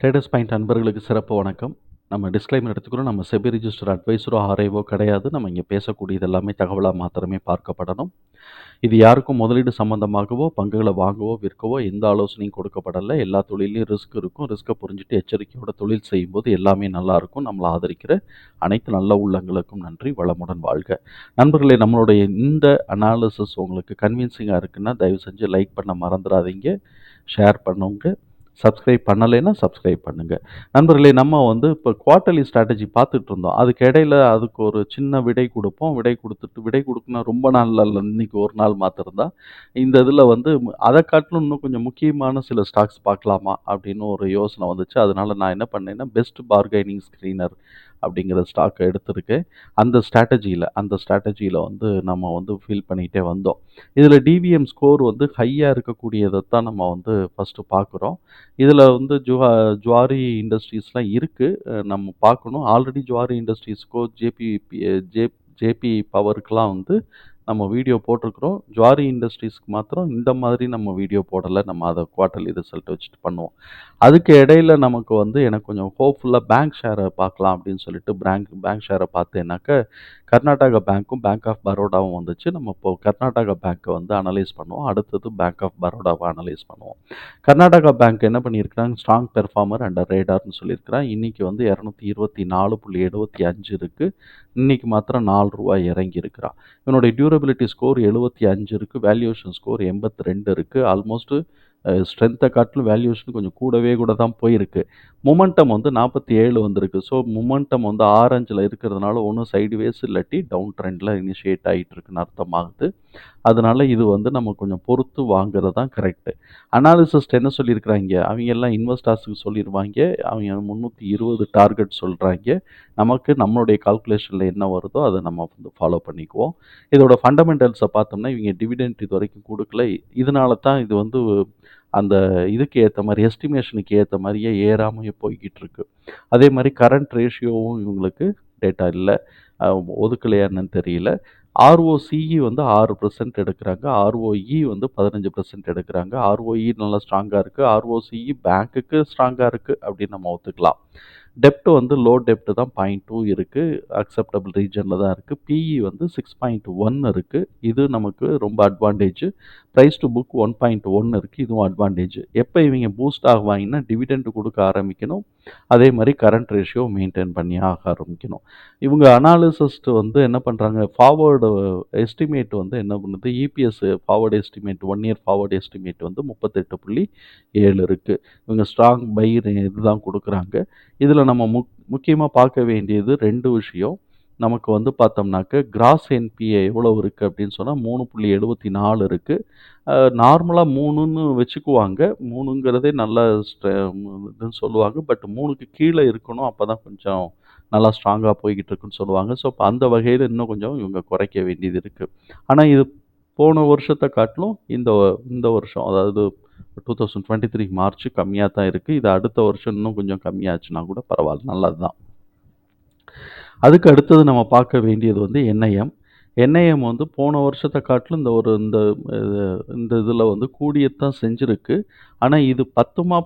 Traders point அன்பர்களுக்கு சிறப்பு வணக்கம். நம்ம டிஸ்க்ளைமர் எடுத்துக்கிறோம். நம்ம செபி ரிஜிஸ்டர் அட்வைஸரோ ஆர்ஐஓ கிடையாது. நம்ம இங்கே பேசக்கூடியது எல்லாமே தகவலாக மாத்திரமே பார்க்கப்படணும். இது யாருக்கும் முதலீடு சம்பந்தமாகவோ பங்குகளை வாங்கவோ விற்கவோ எந்த ஆலோசனையும் கொடுக்கப்படலை. எல்லா தொழிலையும் ரிஸ்க் இருக்கும். ரிஸ்க்கை புரிஞ்சுட்டு எச்சரிக்கையோட தொழில் செய்யும்போது எல்லாமே நல்லா இருக்கும். நம்மளை ஆதரிக்கிற அனைத்து நல்ல உள்ளங்களுக்கும் நன்றி. வளமுடன் வாழ்க. நண்பர்களே, நம்மளுடைய இந்த அனாலிசிஸ் உங்களுக்கு கன்வின்சிங்காக இருக்குன்னா தயவு செஞ்சு லைக் பண்ண மறந்துடாதீங்க. ஷேர் பண்ணுங்க. சப்ஸ்கிரைப் பண்ணலைன்னா சப்ஸ்கிரைப் பண்ணுங்கள். நண்பர்களே, நம்ம இப்போ குவார்ட்டர்லி ஸ்ட்ராட்டஜி பார்த்துட்டு இருந்தோம். அதுக்கு இடையில அதுக்கு ஒரு சின்ன விடை கொடுப்போம். விடை கொடுக்கணும் ரொம்ப நாள் இல்லை, இன்னைக்கு ஒரு நாள் மாத்திரம் தான். இந்த இதில் அதை காட்டிலும் இன்னும் கொஞ்சம் முக்கியமான சில ஸ்டாக்ஸ் பார்க்கலாமா அப்படின்னு ஒரு யோசனை வந்துச்சு. அதனால நான் என்ன பண்ணேன்னா பெஸ்ட் பார்கெனிங் ஸ்க்ரீனர் அப்படிங்கிற ஸ்டாக்கை எடுத்திருக்கேன். அந்த ஸ்ட்ராட்டஜியில் நம்ம ஃபீல் பண்ணிகிட்டே வந்தோம். இதில் டிவிஎம் ஸ்கோர் ஹையாக இருக்கக்கூடியதை தான் நம்ம ஃபஸ்ட்டு பார்க்குறோம். இதில் ஜுவாரி இண்டஸ்ட்ரீஸ்லாம் இருக்குது, நம்ம பார்க்கணும். ஆல்ரெடி ஜுவாரி இண்டஸ்ட்ரீஸ்க்கோ ஜேபி பவருக்கெலாம் நம்ம வீடியோ போட்டிருக்கிறோம். ஜுவாரி இண்டஸ்ட்ரீஸ்க்கு மாத்திரம் இந்த மாதிரி நம்ம வீடியோ போடலை. நம்ம அதை குவார்ட்டர்லி ரிசல்ட் வச்சுட்டு பண்ணுவோம். அதுக்கு இடையில நமக்கு எனக்கு கொஞ்சம் ஹோப்ஃபுல்லாக பேங்க் ஷேரை பார்க்கலாம் அப்படின்னு சொல்லிட்டு பேங்க் ஷேரை பார்த்தேன்னாக்க கர்நாடகா பேங்க்கும் பேங்க் ஆஃப் பரோடாவும் வந்துச்சு. நம்ம இப்போது கர்நாடகா பேங்க்கை அனலைஸ் பண்ணுவோம். அடுத்தது பேங்க் ஆஃப் பரோடாவை அனலைஸ் பண்ணுவோம். கர்நாடகா பேங்க் என்ன பண்ணியிருக்கிறாங்க, ஸ்ட்ராங் பெர்ஃபார்மர் அண்ட் ரேடார்னு சொல்லியிருக்கிறான். இன்றைக்கி 224.75 இருக்குது. இன்றைக்கி மாத்திரம் ₹4 இறங்கி இருக்கிறான். இவனுடைய டியூரபிலிட்டி ஸ்கோர் 75 இருக்குது. வேல்யூவேஷன் ஸ்கோர் 82 இருக்குது. ஆல்மோஸ்ட்டு ஸ்ட்ரென்த்தை காட்டிலும் வேல்யூவேஷன் கொஞ்சம் கூட தான் போயிருக்கு. மொமெண்டம் 47 வந்திருக்கு. ஸோ மொமெண்டம் ஆரஞ்சில் இருக்கிறதுனால ஒன்றும் சைடுவேஸ் இல்லாட்டி டவுன் ட்ரெண்டில் இனிஷியேட் ஆகிட்டு இருக்குன்னு அர்த்தமாகுது. அதனால இது நம்ம கொஞ்சம் பொறுத்து வாங்குறது தான் கரெக்டு. அனாலிசிஸ்ட் என்ன சொல்லியிருக்கிறாங்க, அவங்க எல்லாம் இன்வெஸ்டர்ஸுக்கு சொல்லிடுவாங்க. அவங்க 320 டார்கெட் சொல்கிறாங்க. நமக்கு நம்மளுடைய கால்குலேஷனில் என்ன வருதோ அதை நம்ம ஃபாலோ பண்ணிக்குவோம். இதோட ஃபண்டமெண்டல்ஸை பார்த்தோம்னா இவங்க டிவிடெண்ட் இது வரைக்கும் கொடுக்கல. இதனால தான் இது அந்த இதுக்கு ஏற்ற மாதிரி எஸ்டிமேஷனுக்கு ஏற்ற மாதிரியே ஏறாமையே போய்கிட்டு இருக்கு. அதே மாதிரி கரண்ட் ரேஷியோவும் இவங்களுக்கு டேட்டா இல்லை, ஒதுக்கலையா என்னன்னு தெரியல. ROCE 6% எடுக்கிறாங்க. ROE 15% எடுக்கிறாங்க. ROE நல்லா ஸ்ட்ராங்காக இருக்குது. ROCE பேங்க்குக்கு ஸ்ட்ராங்காக இருக்குது அப்படின்னு நம்ம ஒத்துக்கலாம். டெப்ட் லோ டெப்ட் தான் 0.2 இருக்குது, அக்செப்டபிள் ரீஜனில் தான் இருக்குது. PE 6.1 இருக்குது. இது நமக்கு ரொம்ப அட்வான்டேஜ். ப்ரைஸ் டு புக் 1.1 இருக்குது. இதுவும் அட்வான்டேஜ். எப்போ இவங்க பூஸ்ட் ஆகுவாங்கன்னா டிவிடெண்ட் கொடுக்க ஆரம்பிக்கணும். அதே மாதிரி கரண்ட் ரேஷியோ மெயின்டைன் பண்ணி ஆரம்பிக்கணும். இவங்க அனாலிசிஸ்ட் என்ன பண்ணுறாங்க, ஃபார்வர்டு எஸ்டிமேட் என்ன பண்ணுது, EPS forward estimate 1 year forward estimate 38.7 இருக்குது. இவங்க ஸ்ட்ராங் பை இதுதான் கொடுக்குறாங்க. இதில் நம்ம முக்கியமாக பார்க்க வேண்டியது 2 விஷயம். நமக்கு பார்த்தோம்னாக்க கிராஸ் என்பிஏ எவ்வளோ இருக்குது அப்படின்னு சொன்னால் 3.74 இருக்குது. நார்மலாக 3ன்னு வச்சுக்குவாங்க. 3ங்கிறதே நல்ல இதுன்னு சொல்லுவாங்க. பட் 3க்கு கீழே இருக்கணும், அப்போ தான் கொஞ்சம் நல்லா ஸ்ட்ராங்காக போய்கிட்டு இருக்குன்னு சொல்லுவாங்க. ஸோ இப்போ அந்த வகையில் இன்னும் கொஞ்சம் இவங்க குறைக்க வேண்டியது இருக்குது. ஆனால் இது போன வருஷத்தை காட்டிலும் இந்த வருஷம், அதாவது 2023 மார்ச் கம்மியாக தான் இருக்குது. இது அடுத்த வருஷம் இன்னும் கொஞ்சம் கம்மியாச்சுன்னா கூட பரவாயில்ல, நல்லது தான். அதுக்கு அடுத்தது நம்ம பார்க்க வேண்டியது என்ஐஎம் போன வருஷத்தை காட்டிலும் இந்த இதில் கூடியத்தான் செஞ்சுருக்கு. ஆனால் இது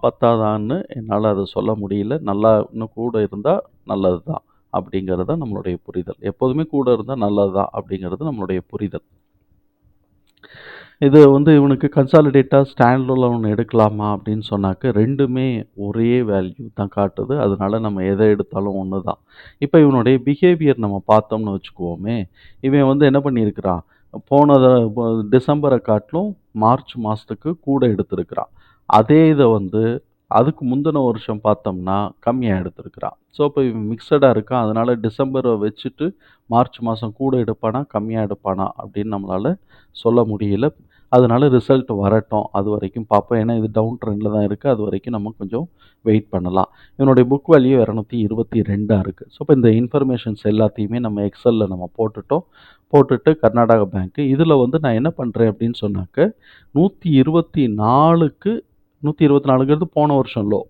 பத்தாதான்னு என்னால் அதை சொல்ல முடியல. நல்லா இன்னும் கூட இருந்தால் நல்லது தான் அப்படிங்கிறது தான் நம்மளுடைய புரிதல். எப்போதுமே கூட இருந்தால் நல்லது தான் அப்படிங்கிறது நம்மளுடைய புரிதல். இது இவனுக்கு கன்சாலிடேட்டாக ஸ்டாண்டலோன் எடுக்கலாமா அப்படின்னு சொன்னாக்க ரெண்டுமே ஒரே வேல்யூ தான் காட்டுது. அதனால நம்ம எதை எடுத்தாலும் ஒன்று தான். இப்போ இவனுடைய பிஹேவியர் நம்ம பார்த்தோம்னு வச்சுக்குவோமே, இவன் என்ன பண்ணியிருக்கிறான், டிசம்பரை காட்டிலும் மார்ச் மாதத்துக்கு கூட எடுத்திருக்கிறான். அதே இதை அதுக்கு முந்தின வருஷம் பார்த்தோம்னா கம்மியாக எடுத்திருக்கிறான். ஸோ இப்போ இவன் மிக்சடாக இருக்கான். அதனால் டிசம்பரை வச்சுட்டு மார்ச் மாதம் கூட எடுப்பானா கம்மியாக எடுப்பானா அப்படின்னு நம்மளால் சொல்ல முடியல. அதனால ரிசல்ட் வரட்டும், அது வரைக்கும் பார்ப்போம். ஏன்னா இது டவுன் ட்ரெண்டில் தான் இருக்குது. அது வரைக்கும் நம்ம கொஞ்சம் வெயிட் பண்ணலாம். இவனுடைய புக் வேல்யூ 222 இருக்குது. ஸோ இப்போ இந்த இன்ஃபர்மேஷன்ஸ் எல்லாத்தையுமே நம்ம எக்ஸலில் நம்ம போட்டுட்டு கர்நாடகா பேங்க்கு இதில் நான் என்ன பண்ணுறேன் அப்படின்னு சொன்னாக்க 124ங்கிறது போன வருஷம் லோ.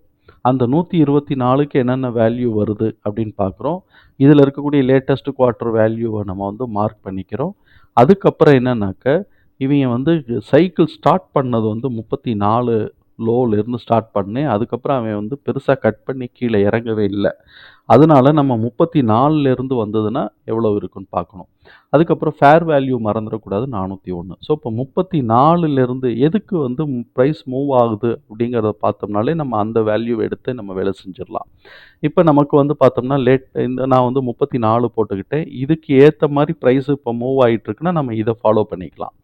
அந்த 124க்கு என்னென்ன வேல்யூ வருது அப்படின்னு பார்க்குறோம். இதில் இருக்கக்கூடிய லேட்டஸ்ட் குவார்ட்டர் வேல்யூவை நம்ம மார்க் பண்ணிக்கிறோம். அதுக்கப்புறம் என்னன்னாக்க இவங்க சைக்கிள் ஸ்டார்ட் பண்ணது 34 லோலேருந்து ஸ்டார்ட் பண்ணேன். அதுக்கப்புறம் அவன் வந்து பெருசா கட் பண்ணி கீழ இறங்கவே இல்ல. அதனால நம்ம 34லேருந்து வந்ததுன்னா எவ்வளோ இருக்குன்னு பார்க்கணும். அதுக்கப்புறம் ஃபேர் வேல்யூ மறந்துறக்கூடாது 401. ஸோ இப்போ 34லேருந்து எதுக்கு வந்து பிரைஸ் மூவ் ஆகுது அப்படிங்கிறத பார்த்தோம்னாலே நம்ம அந்த வேல்யூவ எடுத்து நம்ம வேலை செஞ்சிரலாம். இப்ப நமக்கு வந்து பார்த்தோம்னா, நான் வந்து 34 போட்டுக்கிட்டேன். இதுக்கு ஏத்த மாரி பிரைஸ் இப்ப மூவ் ஆயிட்டு இருக்குன்னா, நம்ம இத ஃபாலோ பண்ணிக்கலாம்.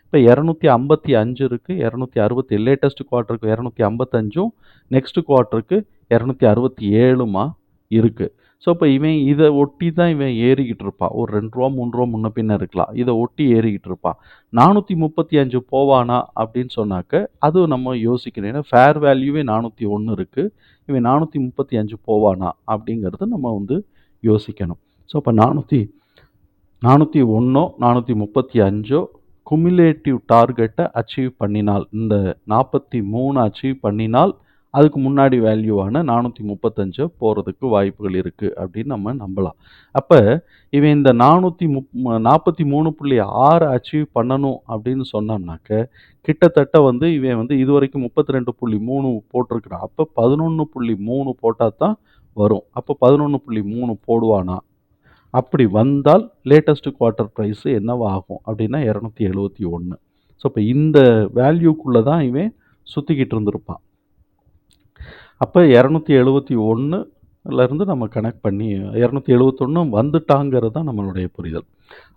இப்ப 255 இருக்கு. 260 லேட்டஸ்ட் குவார்ட்டருக்கு 255ம், நெக்ஸ்ட் குவார்ட்டருக்கு 267மா இருக்கு. ஸோ, இப்ப இவன் இத ஒட்டி தான் இவன் ஏறிக்கிட்டு இருப்பான். ஒரு ரூ. 2 ரூ. 3 முன்ன பின்ன இருக்கலாம். இத ஒட்டி ஏறிக்கிட்டு இருப்பான். 435 போவானா அப்படின்னு சொன்னாக்க, அது நம்ம யோசிக்கணும். ஏன்னா ஃபேர் வேல்யூவே 401 இருக்கு. இவன் 435 போவானா அப்படிங்கிறத நம்ம வந்து யோசிக்கணும். ஸோ, அப்ப 401ஓ 435ஓ குமுலேட்டிவ் டார்கெட்டை அச்சீவ் பண்ணினால், இந்த 43 அச்சீவ் பண்ணினால், அதுக்கு முன்னாடி வேல்யூவான 435 போறதுக்கு வாய்ப்புகள் இருக்கு அப்படின்னு நம்ம நம்பலாம். அப்ப இவன் இந்த 43.6 அச்சீவ் பண்ணணும் அப்படின்னு சொன்னோம்னாக்க, கிட்டத்தட்ட வந்து இவன் வந்து இதுவரைக்கும் 32.3 போட்டிருக்கிறான். அப்ப 11.3 போட்டா தான் வரும். அப்ப 11.3 போடுவானா? அப்படி வந்தால் லேட்டஸ்ட் குவார்ட்டர் பிரைஸ் என்னவா ஆகும் அப்படின்னா 271. ஸோ இப்போ இந்த வேல்யூக்குள்ள தான் இவன் சுத்திக்கிட்டு இருந்திருப்பான். அப்போ 271ல இருந்து நம்ம கனெக்ட் பண்ணி 271 வந்துட்டாங்கிறது தான் நம்மளுடைய புரிதல்.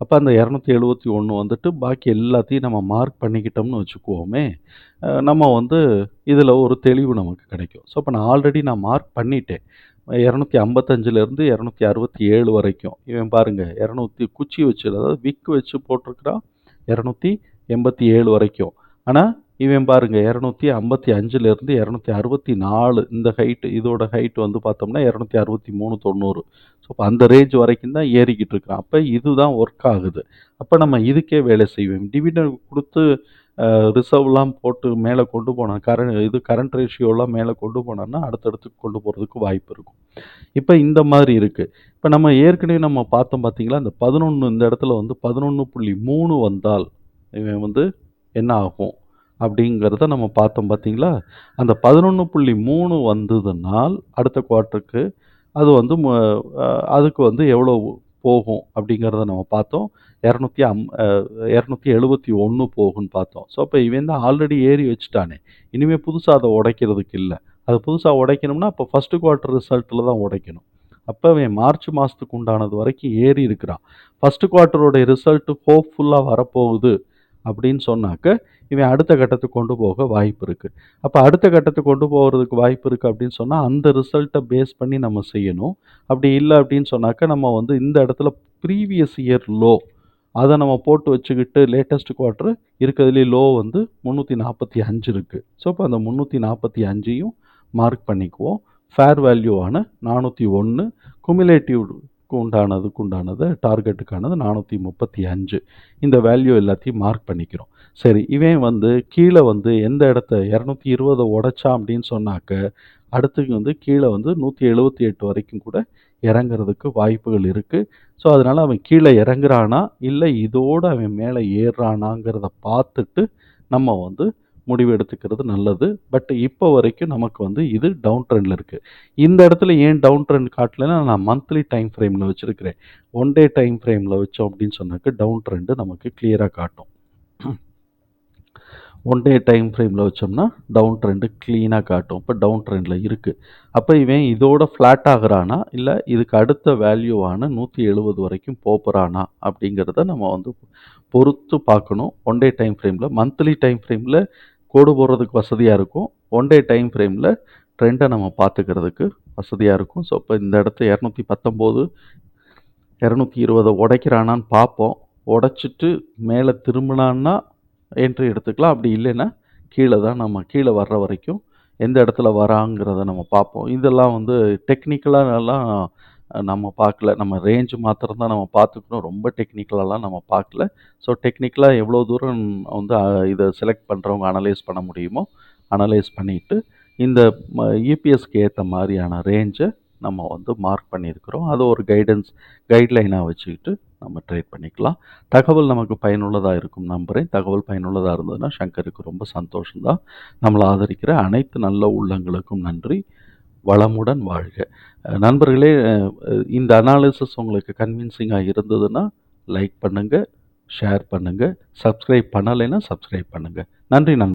அப்போ அந்த 271 வந்துட்டு பாக்கி எல்லாத்தையும் நம்ம மார்க் பண்ணிக்கிட்டோம்னு வச்சுக்குவோமே, நம்ம வந்து இதில் ஒரு தெளிவு நமக்கு கிடைக்கும். ஸோ இப்போ நான் மார்க் பண்ணிட்டேன். 255லேருந்து 267 வரைக்கும். இவன் பாருங்க 200 குச்சி வச்சு, அதாவது விக் வச்சு போட்டிருக்கிறான் 287 வரைக்கும். ஆனா இவன் பாருங்க 255லேருந்து 264 இந்த ஹைட், இதோட ஹைட் வந்து பார்த்தோம்னா 263.90. ஸோ அப்போ அந்த ரேஞ்ச் வரைக்கும் தான் ஏறிக்கிட்டு இருக்கிறான். அப்போ இதுதான் ஒர்க் ஆகுது. அப்போ நம்ம இதுக்கே வேலை செய்வோம். டிவிடெண்ட் கொடுத்து ரிசர்வ்லாம் போட்டு மேலே கொண்டு போனா, கரண்ட் ரேஷியோலாம் மேலே கொண்டு போனான்னா அடுத்தடுத்து கொண்டு போகிறதுக்கு வாய்ப்பு இருக்கும். இப்போ இந்த மாதிரி இருக்கு. இப்போ நம்ம ஏற்கனவே நம்ம பார்த்தோம் பார்த்தீங்களா, இந்த 11 இந்த இடத்துல வந்து 11.3 வந்தால் இவன் வந்து என்ன ஆகும் அப்படிங்கிறத நம்ம பார்த்தோம் பார்த்தீங்களா. அந்த 11.3 வந்ததுனால் அடுத்த குவார்ட்டருக்கு அது வந்து அதுக்கு வந்து எவ்வளோ போகும் அப்படிங்கிறத நம்ம பார்த்தோம். 271 போகும்னு பார்த்தோம். ஸோ அப்போ இவன் தான் ஆல்ரெடி ஏறி வச்சுட்டானே, இனிமேல் புதுசாக அதை உடைக்கிறதுக்கு இல்லை. அது புதுசாக உடைக்கணும்னா அப்போ ஃபஸ்ட்டு குவார்ட்டர் ரிசல்ட்டில் தான் உடைக்கணும். அப்போ அவன் மார்ச் மாதத்துக்கு உண்டானது வரைக்கும் ஏறி இருக்கிறான். ஃபஸ்ட்டு குவார்ட்டருடைய ரிசல்ட்டு ஹோப்ஃபுல்லாக வரப்போகுது அப்படின்னு சொன்னாக்க, இவன் அடுத்த கட்டத்துக்கு கொண்டு போக வாய்ப்பு இருக்குது. அப்போ அடுத்த கட்டத்துக்கு கொண்டு போகிறதுக்கு வாய்ப்பு இருக்குது அப்படின்னு சொன்னால், அந்த ரிசல்ட்டை பேஸ் பண்ணி நம்ம செய்யணும். அப்படி இல்லை அப்படின்னு சொன்னாக்க, நம்ம வந்து இந்த இடத்துல ப்ரீவியஸ் இயர் லோ அதை நம்ம போட்டு வச்சுக்கிட்டு லேட்டஸ்ட் குவார்ட்டர் இருக்கிறதுலே லோ வந்து 345 இருக்குது. ஸோ இப்போ அந்த 345ஐயும் மார்க் பண்ணிக்குவோம். ஃபேர் வேல்யூவான 401, குமுலேட்டிவ்க்கு உண்டானது டார்கெட்டுக்கானது 435. இந்த வேல்யூ எல்லாத்தையும் மார்க் பண்ணிக்கிறோம். சரி, இவன் வந்து கீழே வந்து எந்த இடத்த 220 உடைச்சான் அப்படின்னு சொன்னாக்க, அடுத்து வந்து கீழே வந்து 178 வரைக்கும் கூட இறங்குறதுக்கு வாய்ப்புகள் இருக்குது. ஸோ அதனால் அவன் கீழே இறங்குறானா இல்லை இதோடு அவன் மேலே ஏறுறானாங்கிறத பார்த்துட்டு நம்ம வந்து முடிவு எடுத்துக்கிறது நல்லது. பட் இப்போ வரைக்கும் நமக்கு வந்து இது டவுன் ட்ரெண்டில் இருக்குது. இந்த இடத்துல ஏன் டவுன் ட்ரெண்ட் காட்டலைன்னா, நான் மந்த்லி டைம் ஃப்ரேமில் வச்சுருக்கிறேன். 1 டே டைம் ஃப்ரேமில் வச்சோம் அப்படின்னு சொன்னாக்க டவுன் ட்ரெண்டு நமக்கு கிளியராக காட்டும். 1 டே டைம் ஃப்ரேமில் வச்சோம்னா டவுன் ட்ரெண்டு க்ளீனாக காட்டும். இப்போ டவுன் ட்ரெண்டில் இருக்குது. அப்போ இவன் இதோட ஃப்ளாட் ஆகுறானா இல்லை இதுக்கு அடுத்த வேல்யூவான 170 வரைக்கும் போகிறானா அப்படிங்கிறத நம்ம வந்து பொறுத்து பார்க்கணும். 1 டே டைம் ஃப்ரேமில். மந்த்லி டைம் ஃப்ரேமில் கோடு போடுறதுக்கு வசதியாக இருக்கும். 1 டே டைம் ஃப்ரேமில் ட்ரெண்டை நம்ம பார்த்துக்கிறதுக்கு வசதியாக இருக்கும். ஸோ இப்போ இந்த இடத்த 219 220 உடைக்கிறானான்னு பார்ப்போம். உடைச்சிட்டு மேலே திரும்பினான்னா என்ட்ரி எடுத்துக்கலாம். அப்படி இல்லைன்னா கீழே வர்ற வரைக்கும் எந்த இடத்துல வராங்கிறத நம்ம பார்ப்போம். இதெல்லாம் வந்து டெக்னிக்கலாலாம் நம்ம பார்க்கல. நம்ம ரேஞ்ச் மாத்திரம் தான் நம்ம பார்த்துக்கணும். ரொம்ப டெக்னிக்கலாலாம் நம்ம பார்க்கல. ஸோ டெக்னிக்கலாக எவ்வளோ தூரம் வந்து இதை செலக்ட் பண்ணுறவங்க அனலைஸ் பண்ண முடியுமோ அனலைஸ் பண்ணிவிட்டு இந்த இபிஎஸ்க்கு ஏற்ற மாதிரியான ரேஞ்சை நம்ம வந்து மார்க் பண்ணியிருக்கிறோம். அதை ஒரு கைட்லைனாக வச்சுக்கிட்டு நம்ம ட்ரேட் பண்ணிக்கலாம். தகவல் நமக்கு பயனுள்ளதா இருக்கும் நம்புறேன். தகவல் பயனுள்ளதா இருந்ததுன்னா சங்கருக்கு ரொம்ப சந்தோஷம் தான். நம்மள ஆதரிக்கிற அனைத்து நல்ல உள்ளங்களுக்கும் நன்றி. வளமுடன் வாழ்க. நண்பர்களே, இந்த அனாலிசிஸ் உங்களுக்கு கன்வின்சிங்கா இருந்ததுன்னா லைக் பண்ணுங்க, ஷேர் பண்ணுங்க. சப்ஸ்கிரைப் பண்ணலைன்னா சப்ஸ்கிரைப் பண்ணுங்க. நன்றி நண்பர்களே.